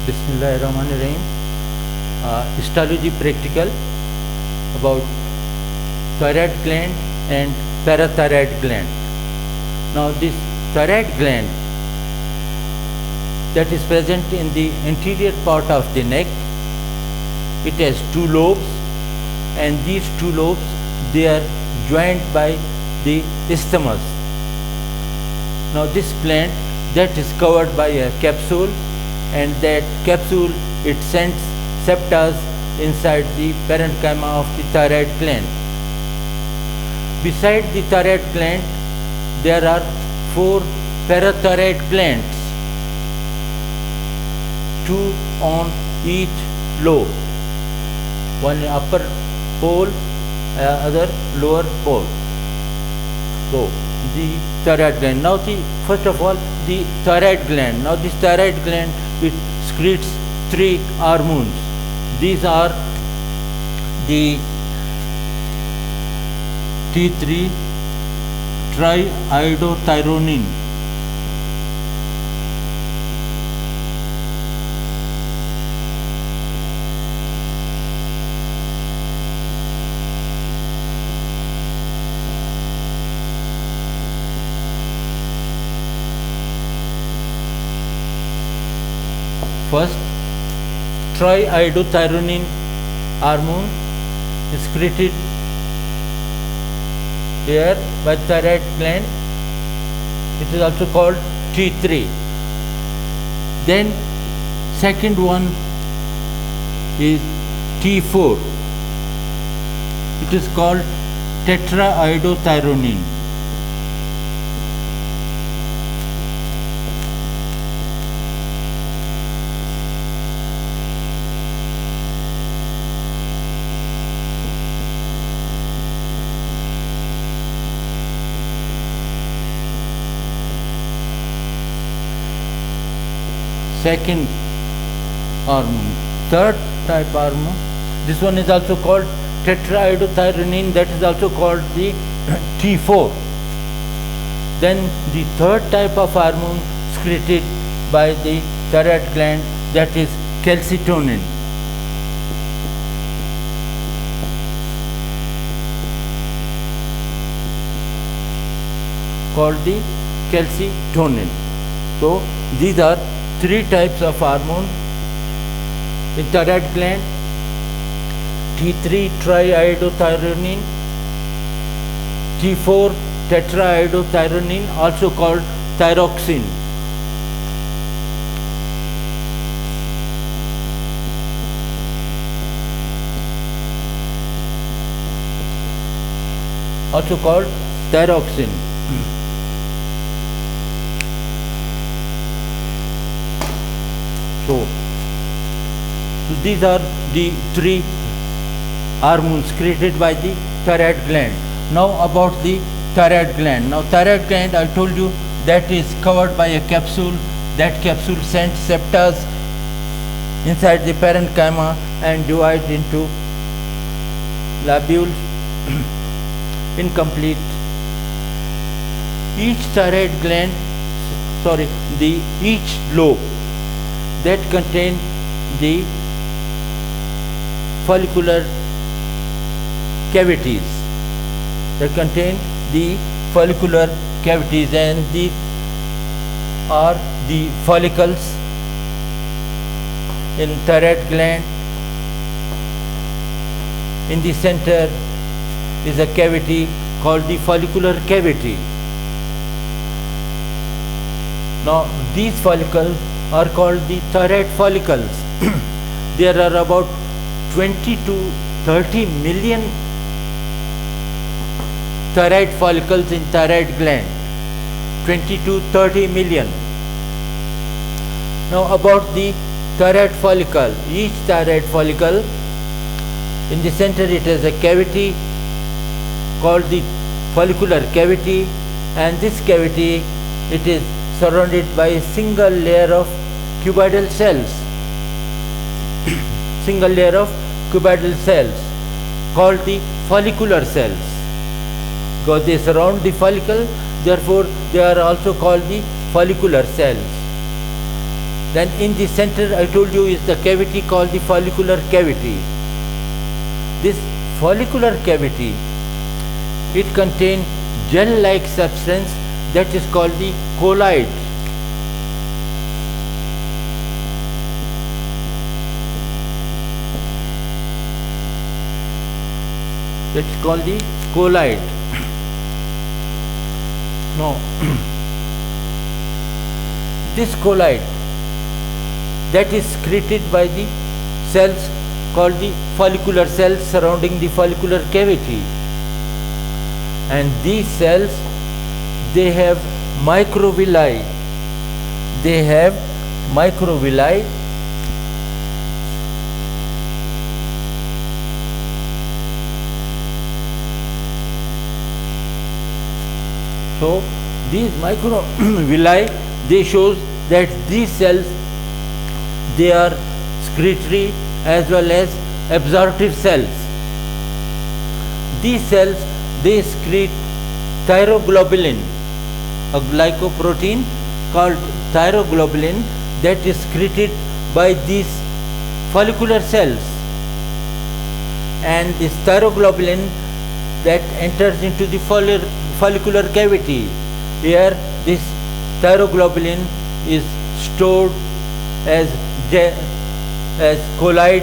Bismillahirrahmanirrahim. Histology practical about thyroid gland and parathyroid gland. Now this thyroid gland that is present in the anterior part of the neck, it has two lobes, and these two lobes, they are joined by the isthmus. Now this gland that is covered by a capsule, and that capsule it sends septas inside the parenchyma of the thyroid gland. Beside the thyroid gland, there are four parathyroid glands, two on each lobe, one upper pole, other lower pole. So the thyroid gland. Now first of all, the thyroid gland. Now this thyroid gland, it secretes three hormones. These are the T3 triiodothyronine, first triiodothyronine hormone is secreted here by thyroid gland. It is also called T3. Then second one is T4. It is called tetraiodothyronine. Second hormone. Third type hormone, this one is also called tetraiodothyronine, that is also called the T4. Then the third type of hormone secreted by the thyroid gland, that is calcitonin. Called the calcitonin. So these are three types of hormone in thyroid gland: T3 triiodothyronine, T4 tetraiodothyronine, also called thyroxine. Also called thyroxine. So these are the three hormones secreted by the thyroid gland. Now about the thyroid gland. Now thyroid gland, I told you, that is covered by a capsule. That capsule sends septas inside the parenchyma and divides into lobules, incomplete. Each thyroid gland, each lobe that contain the follicular cavities, and these are the follicles in thyroid gland. In the center is a cavity called the follicular cavity. Now these follicles are called the thyroid follicles. There are about 20 to 30 million thyroid follicles in thyroid gland. 20 to 30 million. Now about the thyroid follicle. Each thyroid follicle, in the center it has a cavity called the follicular cavity, and this cavity, it is surrounded by a single layer of cuboidal cells. Single layer of cuboidal cells called the follicular cells. Because they surround the follicle, therefore they are also called the follicular cells. Then in the center, I told you, is the cavity called the follicular cavity. This follicular cavity, it contains gel-like substance that is called the colloid. That's called the colloid. Now, this colloid that is secreted by the cells called the follicular cells surrounding the follicular cavity, and these cells, they have microvilli. They have microvilli. So these microvilli, they shows that these cells, they are secretory as well as absorptive cells. These cells, they secrete thyroglobulin, a glycoprotein called thyroglobulin that is secreted by these follicular cells, and this thyroglobulin that enters into the follicular cavity. Here this thyroglobulin is stored as colloid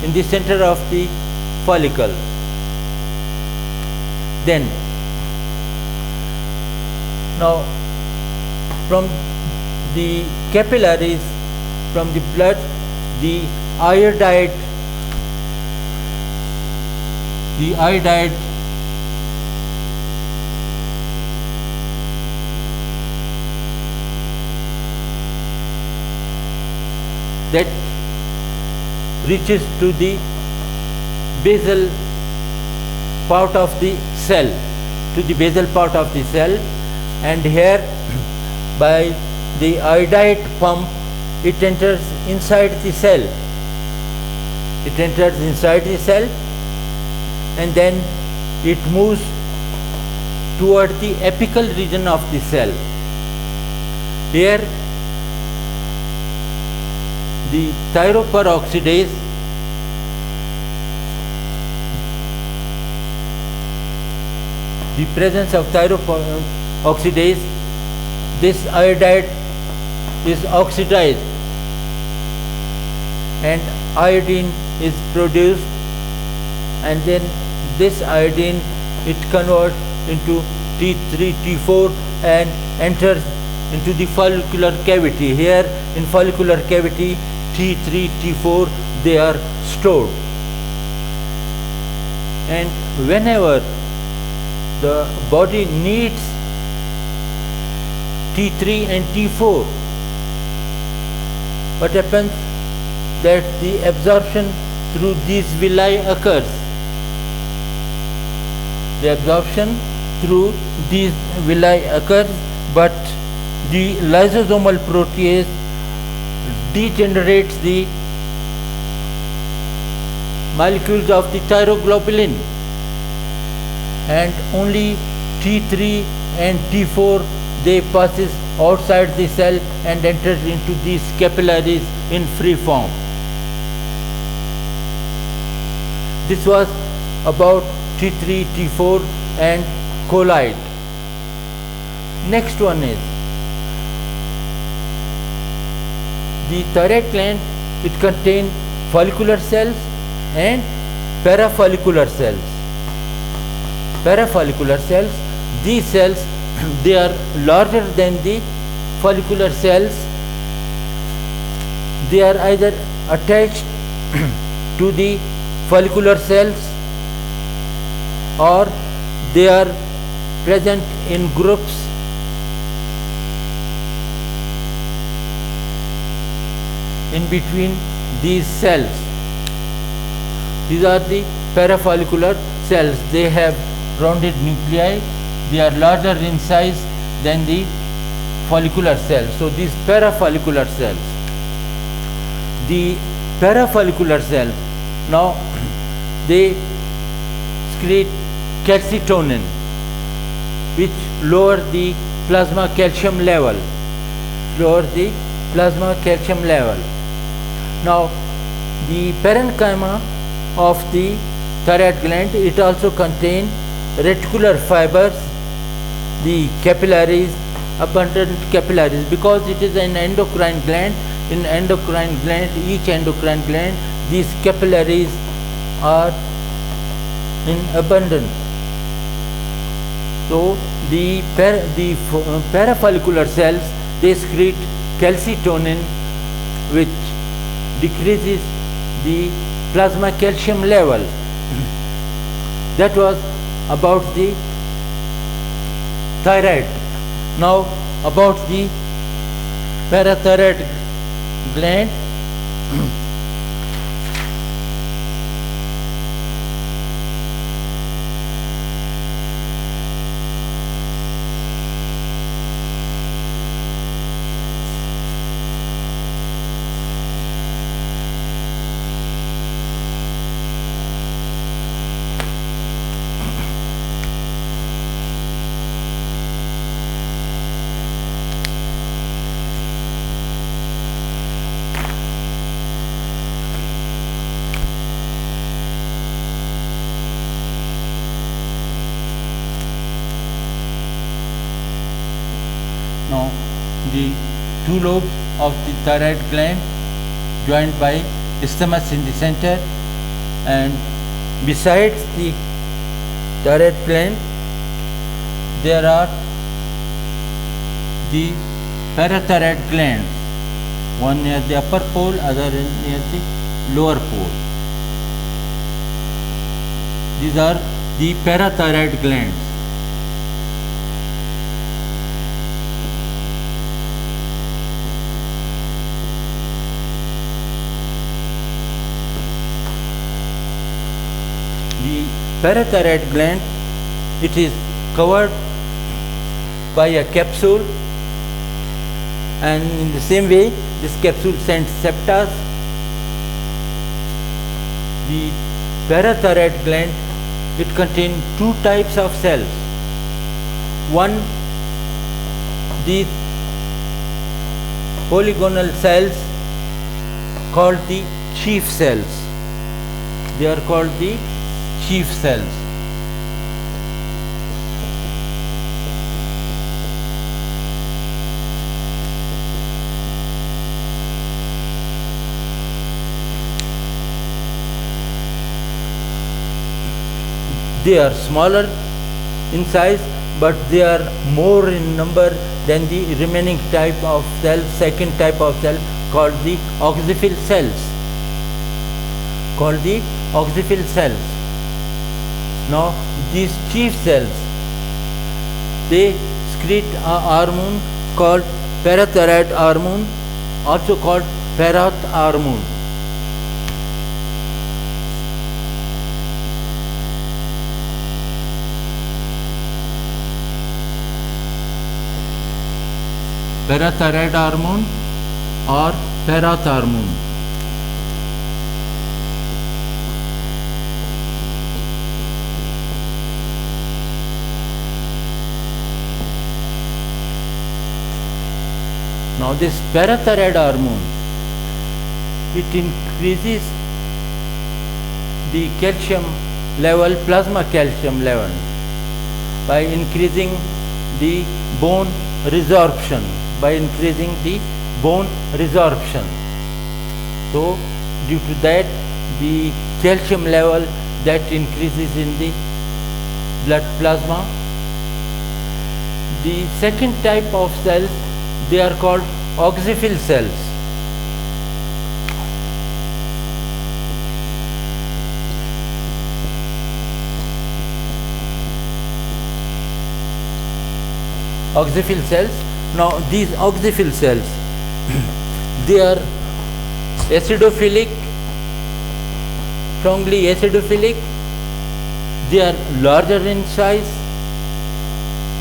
in the center of the follicle. Then, now from the capillaries, from the blood, the iodide that reaches to the basal part of the cell, and here by the iodide pump, it enters inside the cell. And then it moves toward the apical region of the cell. Here the thyroperoxidase, the presence of thyroperoxidase, this iodide is oxidized and iodine is produced, and then this iodine, it converts into T3, T4 and enters into the follicular cavity. Here in follicular cavity, T3, T4, they are stored. And whenever the body needs T3 and T4, what happens? That the absorption through these villi occurs. The absorption through these villi occurs, but the lysosomal protease degenerates the molecules of the thyroglobulin, and only T3 and T4, they passes outside the cell and enters into these capillaries in free form. This was about T3, T4 and colloid. Next one is the thyroid gland. It contains follicular cells and parafollicular cells. These cells, they are larger than the follicular cells. They are either attached to the follicular cells or they are present in groups in between these cells. These are the parafollicular cells. They have rounded nuclei. They are larger in size than the follicular cells. So these parafollicular cells. The parafollicular cells, now they secrete calcitonin, which lower the plasma calcium level. plasma calcium level. Now the parenchyma of the thyroid gland, it also contains reticular fibers, the capillaries, abundant capillaries, because it is an endocrine gland. In endocrine gland, each endocrine gland, these capillaries are in abundance. So the parafollicular cells, they secrete calcitonin, which decreases the plasma calcium level. That was about the thyroid. Now about the parathyroid gland. Now the two lobes of the thyroid gland joined by isthmus in the center, and besides the thyroid gland there are the parathyroid glands, one near the upper pole, other near the lower pole. These are the parathyroid glands. The parathyroid gland, it is covered by a capsule, and in the same way this capsule sends septas. The parathyroid gland, it contains two types of cells. One, these polygonal cells called the chief cells. They are called the chief cells. They are smaller in size, but they are more in number than the remaining type of cell, second type of cell called the oxyphil cells. Now these chief cells, they secrete a hormone called parathyroid hormone, also called parath hormone. Parathyroid hormone or parath hormone. Now this parathyroid hormone, it increases the calcium level, plasma calcium level, by increasing the bone resorption. So due to that, the calcium level that increases in the blood plasma. The second type of cells, they are called oxyphil cells. Oxyphil cells. Now these oxyphil cells, they are acidophilic, strongly acidophilic. They are larger in size,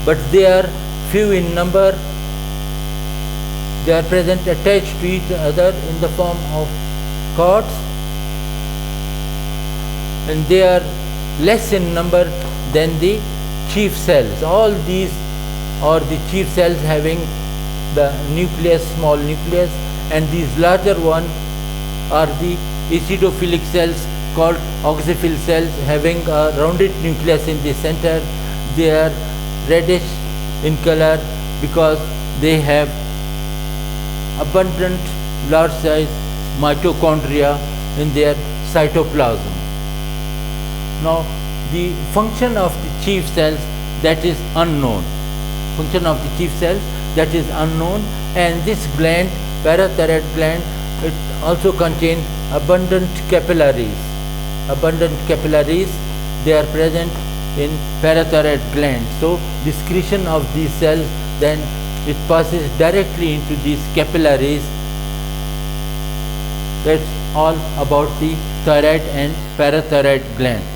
but they are few in number. They are present attached to each other in the form of cords, and they are less in number than the chief cells. All these are the chief cells having the nucleus, small nucleus, and these larger ones are the acidophilic cells called oxyphil cells, having a rounded nucleus in the center. They are reddish in color because they have abundant large size mitochondria in their cytoplasm. Now the function of the chief cells, that is unknown. Function of the chief cells, that is unknown, and this gland, parathyroid gland, it also contains abundant capillaries. Abundant capillaries, they are present in parathyroid gland. So the secretion of these cells, then it passes directly into these capillaries. That's all about the thyroid and parathyroid gland.